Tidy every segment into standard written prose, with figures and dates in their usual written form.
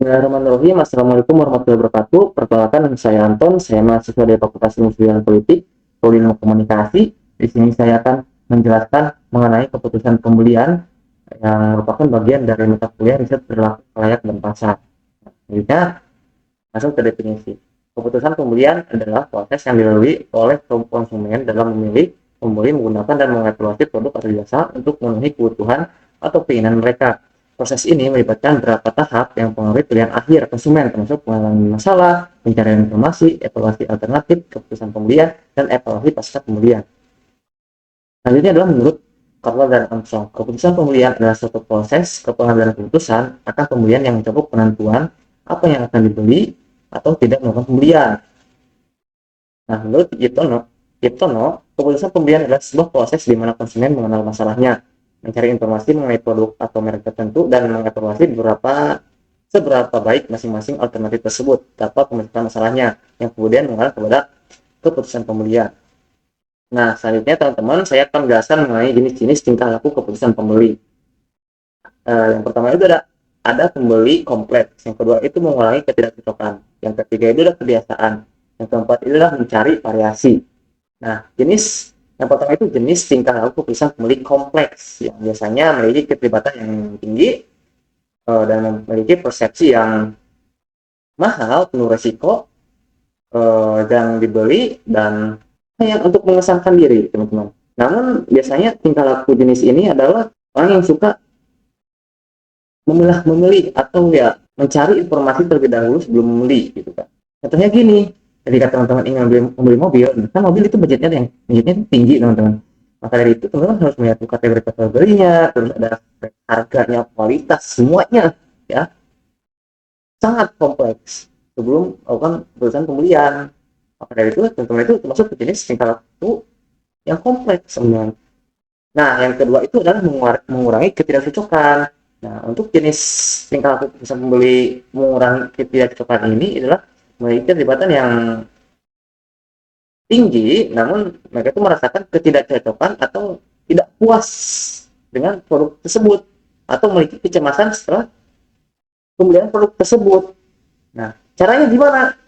Bismillahirrahmanirrahim. Assalamualaikum warahmatullahi wabarakatuh. Perkenalkan, saya Anton. Saya mahasiswa dari Fakultas Ilmu Sosial dan Politik, Prodi Ilmu Komunikasi. Di sini saya akan menjelaskan mengenai keputusan pembelian yang merupakan bagian dari mata kuliah riset perilaku layak dan pasar. Selanjutnya, masuk ke definisi. Keputusan pembelian adalah proses yang dilalui oleh konsumen dalam memilih, membeli, menggunakan, dan mengevaluasi produk atau jasa untuk memenuhi kebutuhan atau keinginan mereka. Proses ini melibatkan beberapa tahap yang mempengaruhi pilihan akhir konsumen, termasuk pengenalan masalah, pencarian informasi, evaluasi alternatif, keputusan pembelian, dan evaluasi pasca pembelian. Selanjutnya adalah menurut Caldwell dan Armstrong. Keputusan pembelian adalah suatu proses kepengambilan keputusan akan pembelian yang mencakup penentuan apa yang akan dibeli atau tidak melakukan pembelian. Nah, menurut Yiptono, keputusan pembelian adalah sebuah proses di mana konsumen mengenal masalahnya, mencari informasi mengenai produk atau merek tertentu, dan mengevaluasi seberapa baik masing-masing alternatif tersebut dapat memecahkan masalahnya, yang kemudian mengarah kepada keputusan pembelian. Nah, selanjutnya teman-teman, saya akan menjelaskan mengenai jenis-jenis tingkah laku keputusan pembeli. Yang pertama itu ada pembeli kompleks, yang kedua itu mengurangi ketidakcocokan, yang ketiga itu adalah kebiasaan, yang keempat itu adalah mencari variasi. Nah, yang pertama itu jenis tingkah laku keputusan pembeli kompleks, yang biasanya memiliki keterlibatan yang tinggi dan memiliki persepsi yang mahal, penuh resiko, yang dibeli, dan yang untuk mengesankan diri, teman-teman. Namun, biasanya tingkah laku jenis ini adalah orang yang suka memilih atau ya mencari informasi terlebih dahulu sebelum membeli, gitu kan. Contohnya gini, ketika teman-teman ingin membeli mobil, kan mobil itu budgetnya tinggi, teman-teman. Maka dari itu teman-teman harus melihat kategorinya, terus ada harganya, kualitas, semuanya ya sangat kompleks sebelum melakukan keputusan pembelian. Maka dari itu teman-teman itu termasuk jenis tingkah laku yang kompleks sebenarnya. Nah, yang kedua itu adalah mengurangi ketidakcocokan. Nah, untuk jenis tingkah laku keputusan pembeli mengurangi ketidakcocokan ini adalah memiliki keterlibatan yang tinggi, namun mereka itu merasakan ketidakcocokan atau tidak puas dengan produk tersebut atau memiliki kecemasan setelah pembelian produk tersebut. Nah, caranya gimana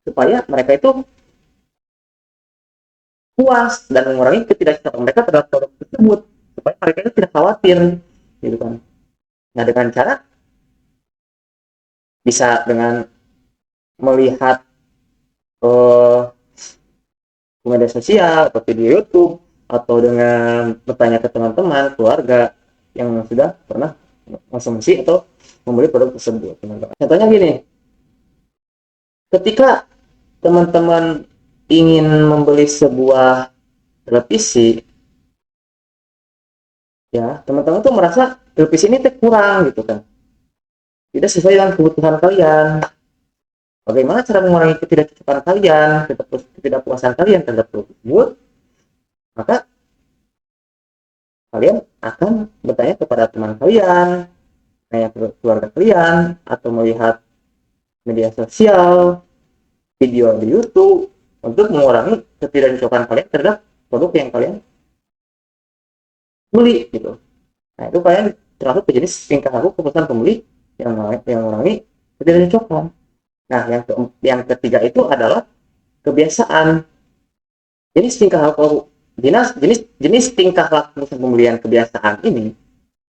supaya mereka itu puas dan mengurangi ketidakcocokan mereka terhadap produk tersebut, supaya mereka itu tidak khawatir, gitu kan. Nah, dengan cara bisa dengan melihat uh, media sosial seperti di YouTube, atau dengan bertanya ke teman-teman, keluarga yang sudah pernah konsumsi atau membeli produk tersebut, teman-teman. Contohnya gini, ketika teman-teman ingin membeli sebuah televisi, ya teman-teman tuh merasa televisi ini kurang, gitu kan, tidak sesuai dengan kebutuhan kalian. Bagaimana cara mengurangi ketidakcocokan kalian, ketidakpuasan kalian terhadap produk tersebut? Maka kalian akan bertanya kepada teman kalian, tanya ke keluarga kalian, atau melihat media sosial, video di YouTube, untuk mengurangi ketidakcocokan kalian terhadap produk yang kalian beli, gitu. Nah, itu kalian termasuk jenis tingkah laku keputusan pembeli yang mengurangi ketidakcocokan. Nah, yang ketiga itu adalah kebiasaan. Jenis tingkah laku jenis tingkah laku pembelian kebiasaan ini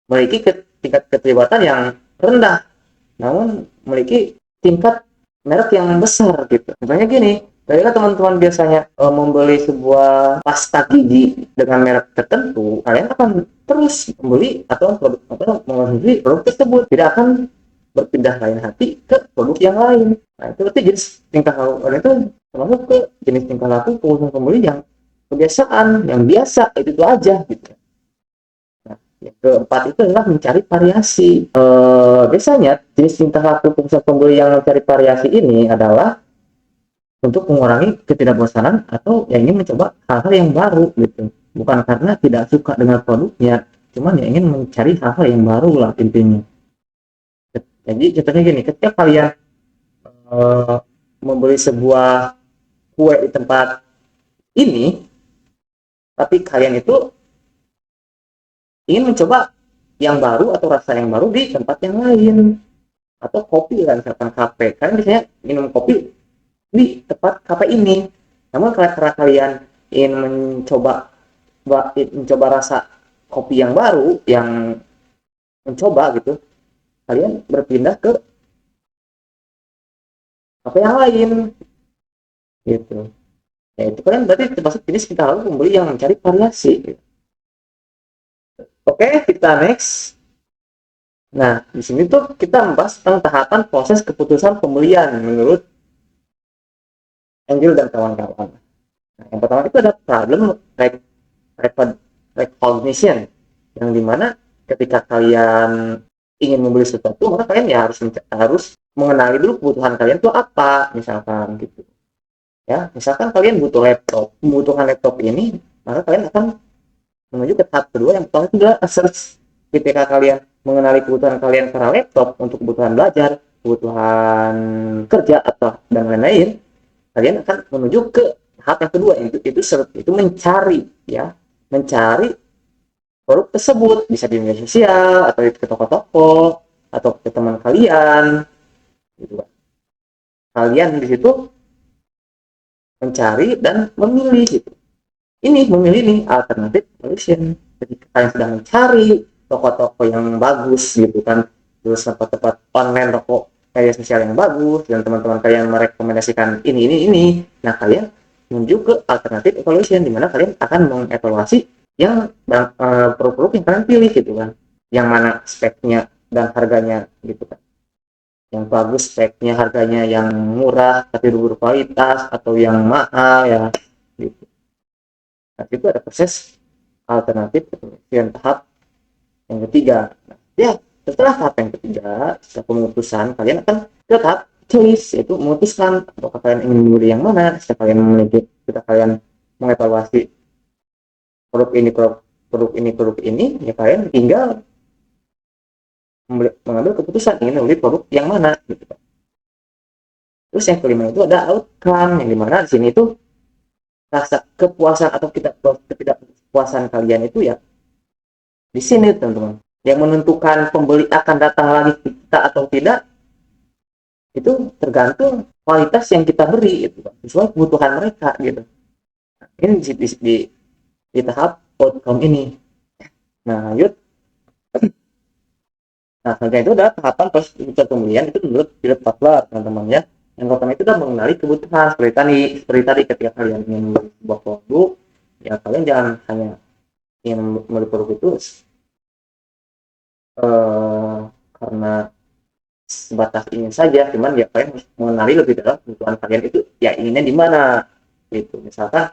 memiliki tingkat keterlibatan yang rendah, namun memiliki tingkat merek yang besar, gitu. Contohnya gini, ketika teman-teman biasanya membeli sebuah pasta gigi dengan merek tertentu, kalian akan terus membeli atau mengonsumsi produk tersebut, tidak akan berpindah lain hati ke produk yang lain. Nah, itu berarti jenis tingkah laku itu termasuk ke jenis tingkah laku pengusaha pembeli yang kebiasaan, yang biasa, itu aja, gitu. Nah, yang keempat itu adalah mencari variasi. Biasanya jenis tingkah laku pengusaha pembeli yang mencari variasi ini adalah untuk mengurangi ketidakbosanan atau yang ingin mencoba hal-hal yang baru, gitu. Bukan karena tidak suka dengan produknya, cuman yang ingin mencari hal-hal yang baru lah intinya. Jadi contohnya gini, ketika kalian membeli sebuah kue di tempat ini, tapi kalian itu ingin mencoba yang baru atau rasa yang baru di tempat yang lain. atau kopi kan, misalkan kafe. Kalian biasanya minum kopi di tempat kafe ini. Namun karena kalian ingin mencoba rasa kopi yang baru, yang mencoba gitu, kalian berpindah ke kafe yang lain gitu. Ya itu kalian berarti termasuk jenis kita harus pembeli yang mencari variasi gitu. Oke, kita next. Nah, di sini tuh kita membahas tentang tahapan proses keputusan pembelian menurut Angel dan kawan-kawan. Nah, yang pertama itu ada problem recognition, yang dimana ketika kalian ingin membeli sesuatu, maka kalian ya harus mengenali dulu kebutuhan kalian itu apa, misalkan gitu. Ya, misalkan kalian butuh laptop, membutuhkan laptop ini, maka kalian akan menuju ke tahap kedua yang pertama itu adalah search. Ketika kalian mengenali kebutuhan kalian karena laptop untuk kebutuhan belajar, kebutuhan kerja atau dan lain-lain, kalian akan menuju ke tahap yang kedua, itu search, itu mencari, ya, mencari produk tersebut, bisa di media sosial atau ke toko-toko atau ke teman kalian gitu kan. Kalian di situ mencari dan memilih gitu. Ini memilih nih alternative solution. Ketika kalian sedang mencari toko-toko yang bagus gitu kan, terus tempat-tempat online toko media sosial yang bagus, dan teman-teman kalian merekomendasikan ini, nah kalian menuju ke alternative evaluation, di mana kalian akan mengevaluasi yang produk-produk yang kalian pilih gitu kan, yang mana speknya dan harganya gitu kan, yang bagus speknya, harganya yang murah tapi berkualitas, atau yang mahal ya gitu. Nah, itu ada proses alternatif dan tahap yang ketiga. Nah, ya, setelah tahap yang ketiga, setelah pemutusan, kalian akan ke tahap choice, yaitu memutuskan apakah kalian ingin memilih yang mana. Setelah kalian memiliki, kita kalian mengevaluasi produk ini, ya kalian tinggal mengambil keputusan ingin membeli produk yang mana gitu. Terus yang kelima itu ada outcome, yang dimana di sini itu rasa kepuasan atau ketidakpuasan kalian itu ya di sini teman-teman. Yang menentukan pembeli akan datang lagi kita atau tidak itu tergantung kualitas yang kita beri gitu, sesuai kebutuhan mereka gitu. Ini di tahap outcome ini. Nah, lanjut. Nah, selanjutnya itu adalah tahapan proses pembelian, itu menurut Philip Kotler, teman-teman ya. Yang pertama itu adalah mengenali kebutuhan, seperti tadi ketika kalian ingin membeli sebuah produk, ya kalian jangan hanya ingin membeli produk itu karena sebatas ingin saja, cuman ya kalian harus mengenali lebih dalam kebutuhan kalian itu ya inginnya di mana gitu. Misalkan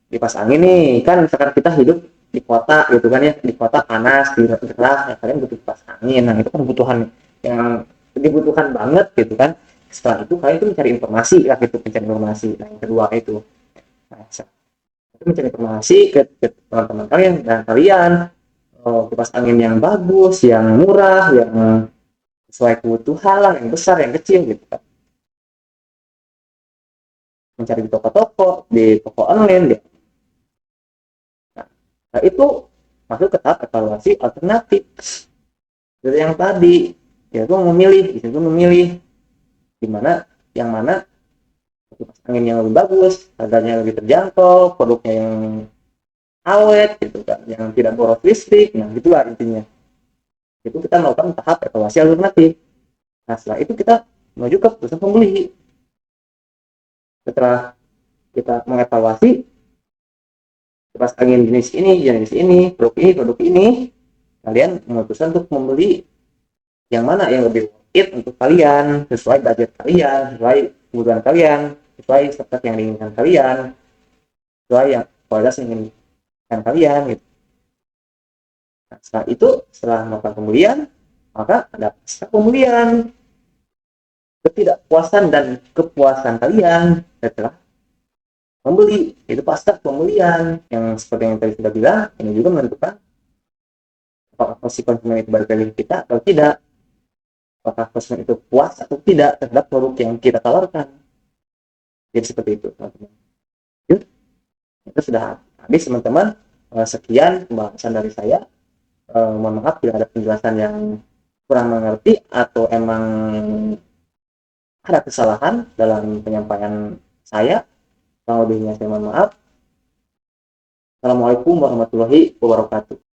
di pas angin nih, kan misalkan kita hidup di kota gitu kan ya, di kota panas, di cerah, ya kalian butuh pas angin. Nah, itu kan kebutuhan yang dibutuhkan banget gitu kan. Setelah itu kalian itu mencari informasi lah gitu, mencari informasi. Nah, yang kedua itu, nah, itu mencari informasi ke teman-teman kalian, dan kalian kipas angin yang bagus, yang murah, yang sesuai kebutuhan lah, yang besar, yang kecil gitu kan. Mencari di toko-toko, di toko online, di Nah, itu masuk ke tahap evaluasi alternatif. Dari yang tadi, yaitu memilih, itu memilih di mana yang mana kipas angin yang lebih bagus, harganya lebih terjangkau, produknya yang awet gitu kan, yang tidak boros listrik. Nah, gitulah intinya. Itu kita melakukan tahap evaluasi alternatif. Nah, setelah itu kita menuju ke proses pembeli. Setelah kita mengevaluasi kipas angin jenis ini, produk ini, kalian memutuskan untuk membeli yang mana yang lebih worth it untuk kalian, sesuai budget kalian, sesuai kebutuhan kalian, sesuai spek yang diinginkan kalian, sesuai yang kualitas yang diinginkan kalian gitu. Nah, setelah melakukan pembelian, maka ada pasca pembelian. Ketidakpuasan dan kepuasan kalian setelah membeli, itu pasca pembelian, yang seperti yang tadi sudah bilang, ini juga menentukan apakah si konsumen itu balik lagi kita atau tidak, apakah konsumen itu puas atau tidak terhadap produk yang kita tawarkan. Jadi seperti itu teman-teman. Itu sudah habis teman-teman. Sekian pembahasan dari saya. Mohon maaf bila ada penjelasan yang kurang mengerti atau emang ada kesalahan dalam penyampaian saya. Kurang lebihnya saya mohon maaf. Assalamualaikum warahmatullahi wabarakatuh.